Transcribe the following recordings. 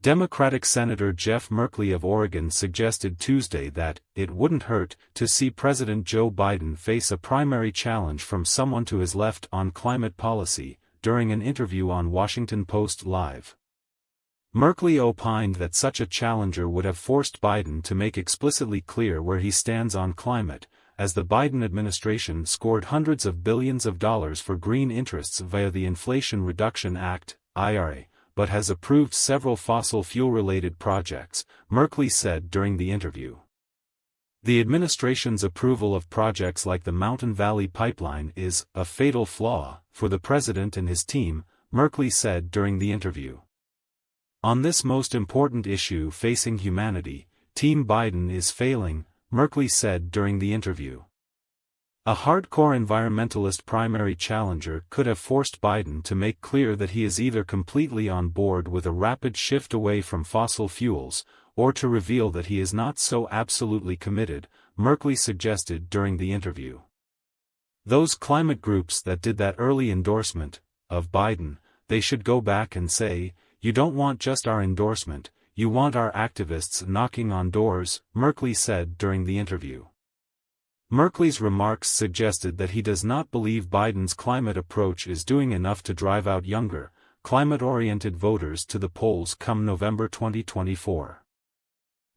Democratic Senator Jeff Merkley of Oregon suggested Tuesday that it wouldn't hurt to see President Joe Biden face a primary challenge from someone to his left on climate policy, during an interview on Washington Post Live. Merkley opined that such a challenger would have forced Biden to make explicitly clear where he stands on climate, as the Biden administration scored hundreds of billions of dollars for green interests via the Inflation Reduction Act, IRA, but has approved several fossil fuel-related projects, Merkley said during the interview. The administration's approval of projects like the Mountain Valley Pipeline is a fatal flaw for the president and his team, Merkley said during the interview. On this most important issue facing humanity, Team Biden is failing, Merkley said during the interview. A hardcore environmentalist primary challenger could have forced Biden to make clear that he is either completely on board with a rapid shift away from fossil fuels, or to reveal that he is not so absolutely committed, Merkley suggested during the interview. Those climate groups that did that early endorsement of Biden, they should go back and say, "You don't want just our endorsement, you want our activists knocking on doors," Merkley said during the interview. Merkley's remarks suggested that he does not believe Biden's climate approach is doing enough to drive out younger, climate-oriented voters to the polls come November 2024.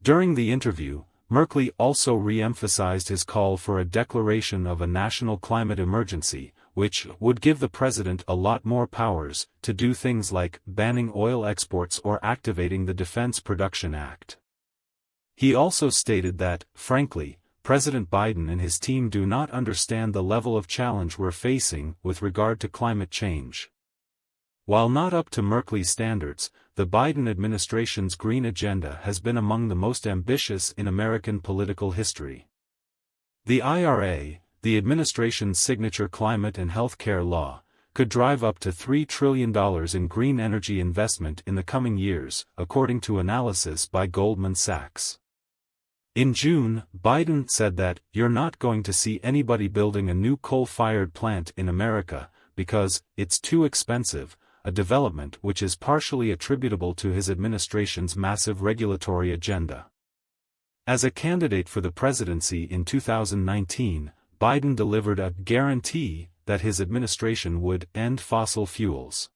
During the interview, Merkley also re-emphasized his call for a declaration of a national climate emergency, which would give the president a lot more powers to do things like banning oil exports or activating the Defense Production Act. He also stated that, frankly, President Biden and his team do not understand the level of challenge we're facing with regard to climate change. While not up to Merkley's standards, the Biden administration's green agenda has been among the most ambitious in American political history. The IRA, the administration's signature climate and health care law, could drive up to $3 trillion in green energy investment in the coming years, according to analysis by Goldman Sachs. In June, Biden said that, "You're not going to see anybody building a new coal-fired plant in America, because it's too expensive," a development which is partially attributable to his administration's massive regulatory agenda. As a candidate for the presidency in 2019, Biden delivered a guarantee that his administration would end fossil fuels.